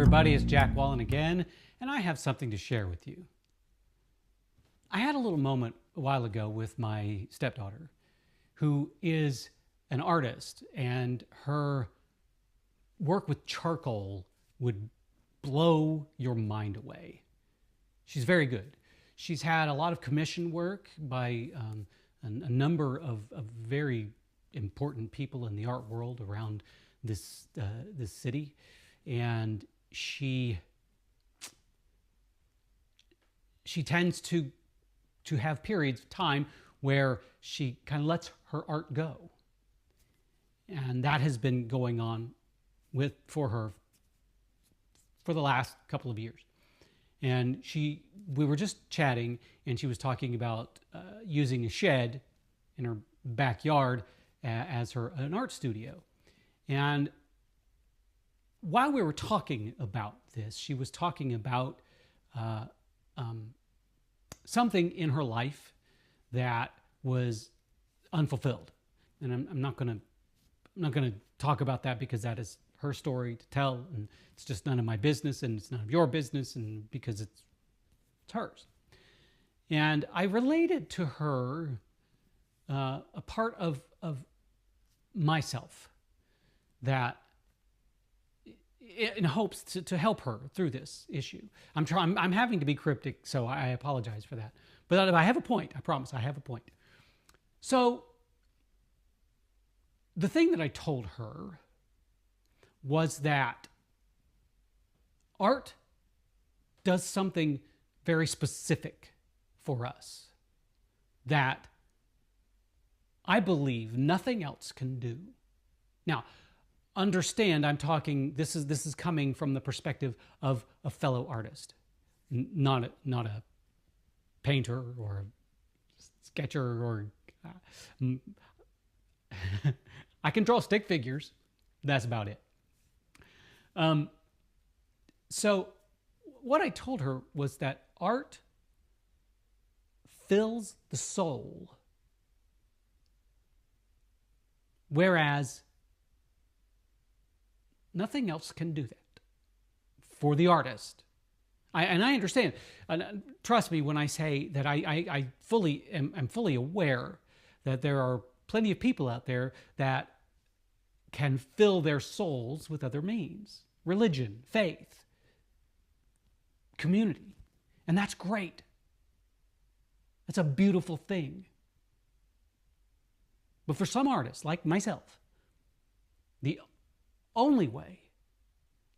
everybody, it's Jack Wallen again, and I have something to share with you. I had a little moment a while ago with my stepdaughter, who is an artist, and her work with charcoal would blow your mind away. She's very good. She's had a lot of commission work by a number of very important people in the art world around this city, and she tends to have periods of time where she kind of lets her art go, and that has been going on for her for the last couple of years. And we were just chatting, and she was talking about using a shed in her backyard as an art studio. And while we were talking about this, she was talking about something in her life that was unfulfilled. And I'm not going to talk about that, because that is her story to tell, and it's just none of my business, and it's none of your business, and because it's hers. And I related to her a part of myself that, in hopes to help her through this issue. I'm having to be cryptic, so I apologize for that. But I have a point. I promise I have a point. So the thing that I told her was that art does something very specific for us that I believe nothing else can do. Now, understand, I'm talking, this is coming from the perspective of a fellow artist, not a painter or a sketcher or I can draw stick figures. That's about it. So what I told her was that art fills the soul, whereas nothing else can do that for the artist. I understand. Trust me when I say that I am fully aware that there are plenty of people out there that can fill their souls with other means. Religion, faith, community. And that's great. That's a beautiful thing. But for some artists, like myself, the only way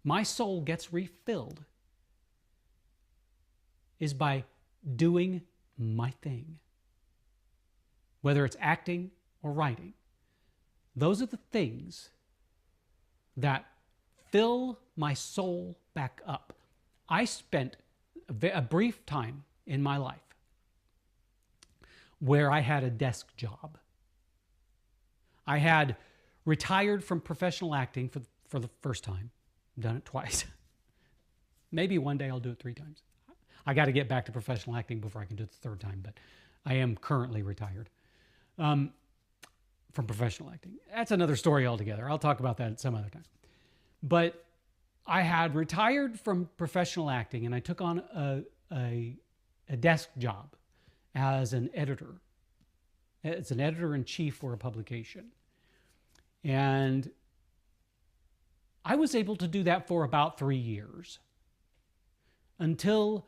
my soul gets refilled is by doing my thing. Whether it's acting or writing. Those are the things that fill my soul back up. I spent a brief time in my life where I had a desk job. I had retired from professional acting for the first time. Done it twice. Maybe one day I'll do it 3 times. I got to get back to professional acting before I can do it the 3rd time, but I am currently retired from professional acting. That's another story altogether. I'll talk about that some other time. But I had retired from professional acting, and I took on a desk job as an editor. As an editor-in-chief for a publication. And I was able to do that for about 3 years, until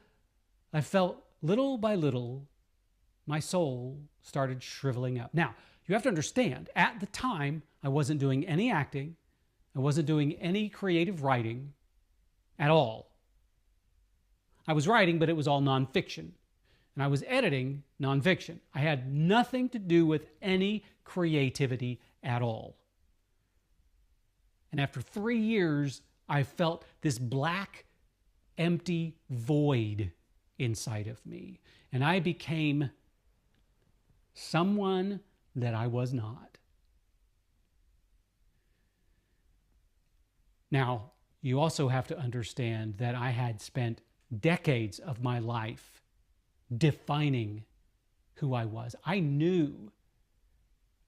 I felt little by little my soul started shriveling up. Now, you have to understand, at the time, I wasn't doing any acting. I wasn't doing any creative writing at all. I was writing, but it was all nonfiction. And I was editing nonfiction. I had nothing to do with any creativity at all. And after 3 years, I felt this black, empty void inside of me. And I became someone that I was not. Now, you also have to understand that I had spent decades of my life defining who I was. I knew,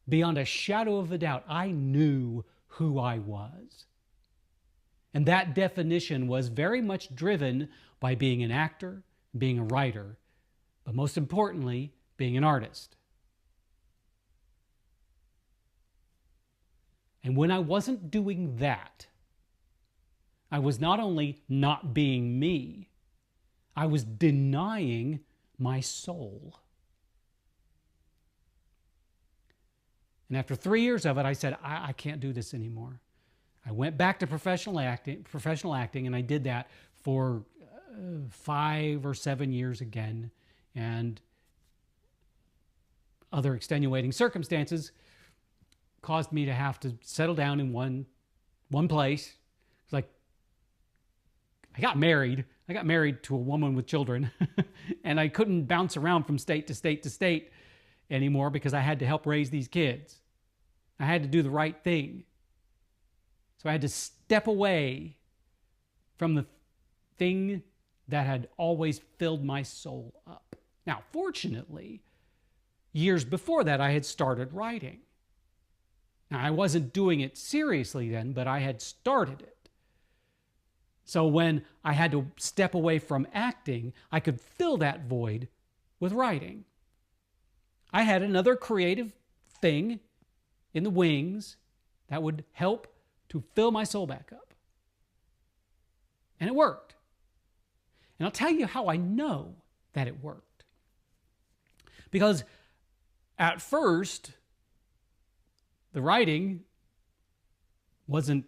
beyond a shadow of a doubt, I knew who I was. And that definition was very much driven by being an actor, being a writer, but most importantly, being an artist. And when I wasn't doing that, I was not only not being me, I was denying my soul. And after 3 years of it, I said, I can't do this anymore. I went back to professional acting, and I did that for 5 or 7 years again. And other extenuating circumstances caused me to have to settle down in one place. It's like, I got married to a woman with children, and I couldn't bounce around from state to state to state anymore because I had to help raise these kids. I had to do the right thing. So I had to step away from the thing that had always filled my soul up. Now, fortunately, years before that, I had started writing. Now, I wasn't doing it seriously then, but I had started it. So when I had to step away from acting, I could fill that void with writing. I had another creative thing in the wings that would help to fill my soul back up. And it worked. And I'll tell you how I know that it worked. Because at first, the writing wasn't,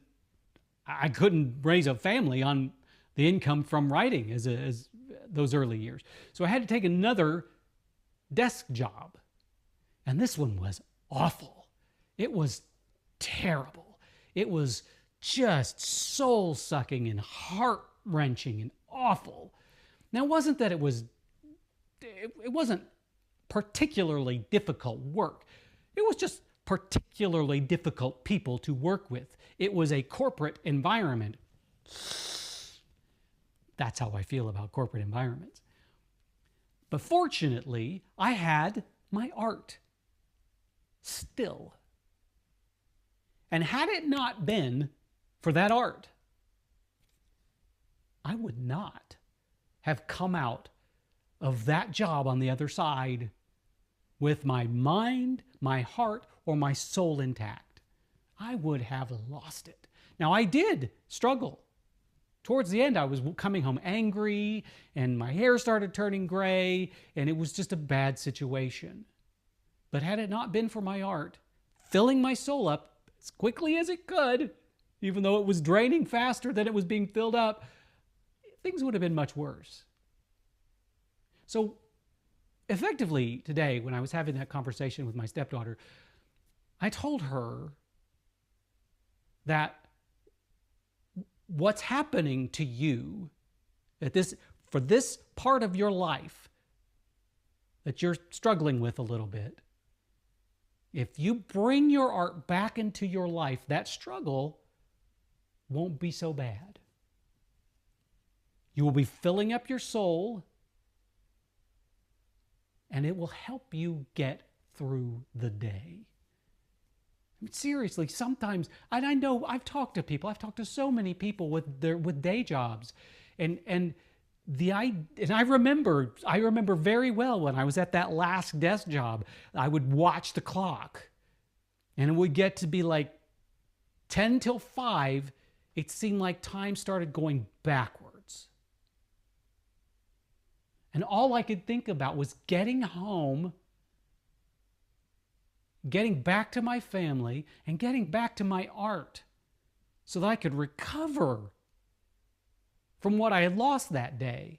I couldn't raise a family on the income from writing as those early years. So I had to take another desk job. And this one was awful. It was terrible. It was just soul-sucking and heart-wrenching and awful. Now, it wasn't that it wasn't particularly difficult work. It was just particularly difficult people to work with. It was a corporate environment. That's how I feel about corporate environments. But fortunately, I had my art still. And had it not been for that art, I would not have come out of that job on the other side with my mind, my heart, or my soul intact. I would have lost it. Now, I did struggle. Towards the end, I was coming home angry, and my hair started turning gray, and it was just a bad situation. But had it not been for my art filling my soul up as quickly as it could, even though it was draining faster than it was being filled up, things would have been much worse. So effectively today, when I was having that conversation with my stepdaughter, I told her that what's happening to you for this part of your life that you're struggling with a little bit, if you bring your art back into your life, that struggle won't be so bad. You will be filling up your soul, and it will help you get through the day. I mean, seriously, sometimes, and I know I've talked to so many people with day jobs, and I remember very well when I was at that last desk job, I would watch the clock, and it would get to be like 10 till 5. It seemed like time started going backwards. And all I could think about was getting home, getting back to my family, and getting back to my art so that I could recover from what I had lost that day.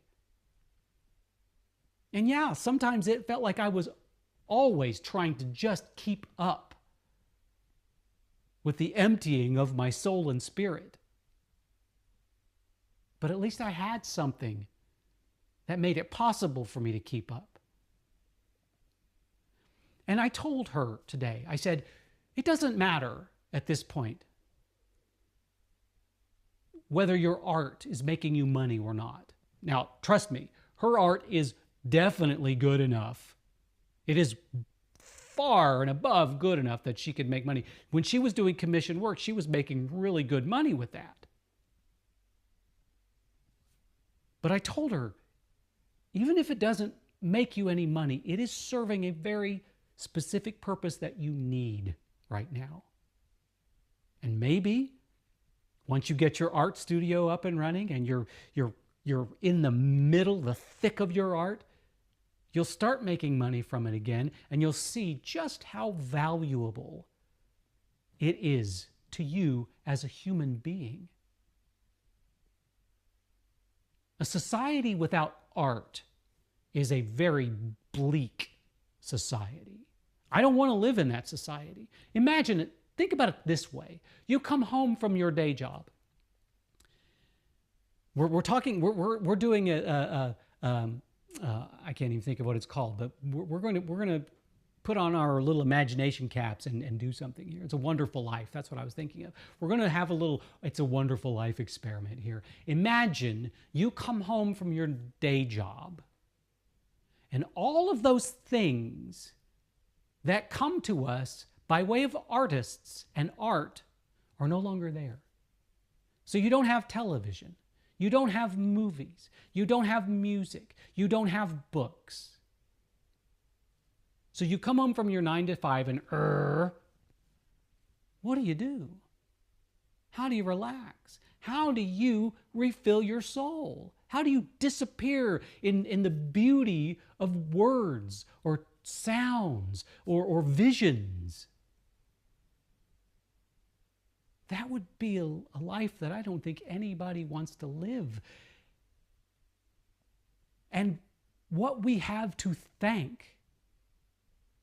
And yeah, sometimes it felt like I was always trying to just keep up with the emptying of my soul and spirit. But at least I had something that made it possible for me to keep up. And I told her today, I said, it doesn't matter at this point whether your art is making you money or not. Now, trust me, her art is definitely good enough. It is far and above good enough that she could make money. When she was doing commission work, she was making really good money with that. But I told her, even if it doesn't make you any money, it is serving a very specific purpose that you need right now. And maybe once you get your art studio up and running and you're in the middle, the thick of your art, you'll start making money from it again, and you'll see just how valuable it is to you as a human being. A society without art is a very bleak society. I don't want to live in that society. Imagine it. Think about it this way. You come home from your day job. We're doing I can't even think of what it's called, but we're going to put on our little imagination caps and do something here. It's a Wonderful Life. That's what I was thinking of. We're going to have a little It's a Wonderful Life experiment here. Imagine you come home from your day job, and all of those things that come to us by way of artists and art are no longer there. So you don't have television. You don't have movies. You don't have music. You don't have books. So you come home from your 9 to 5 and what do? How do you relax? How do you refill your soul? How do you disappear in the beauty of words or sounds or visions? That would be a life that I don't think anybody wants to live. And what we have to thank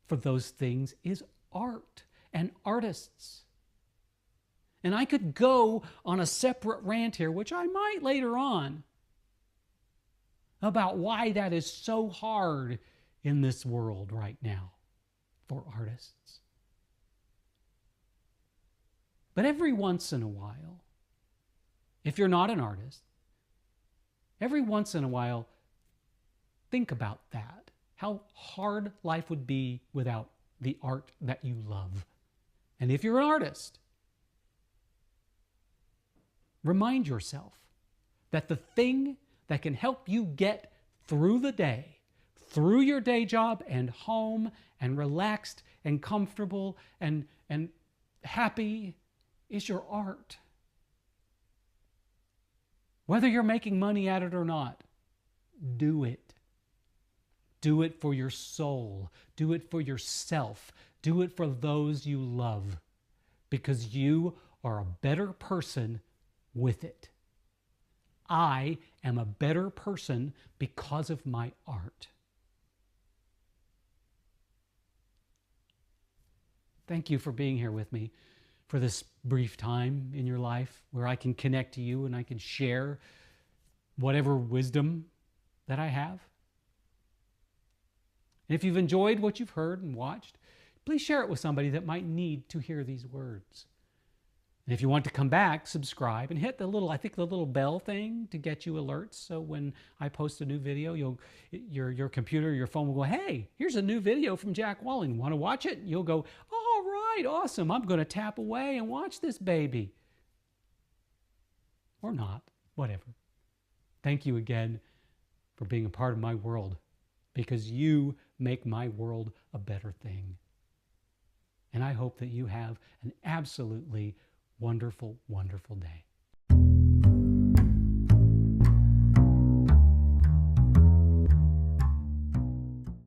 for those things is art and artists. And I could go on a separate rant here, which I might later on, about why that is so hard in this world right now for artists. But every once in a while, if you're not an artist, every once in a while, think about that. How hard life would be without the art that you love. And if you're an artist, remind yourself that the thing that can help you get through the day, through your day job and home and relaxed and comfortable and happy is your art. Whether you're making money at it or not, do it. Do it for your soul. Do it for yourself. Do it for those you love, because you are a better person with it. I am a better person because of my art. Thank you for being here with me for this brief time in your life where I can connect to you and I can share whatever wisdom that I have. And if you've enjoyed what you've heard and watched, please share it with somebody that might need to hear these words. And if you want to come back, subscribe and hit the little bell thing to get you alerts. So when I post a new video, your computer, your phone will go, hey, here's a new video from Jack Wallen. Want to watch it? You'll go, all right, awesome. I'm going to tap away and watch this baby. Or not, whatever. Thank you again for being a part of my world, because you make my world a better thing. And I hope that you have an absolutely wonderful, wonderful day.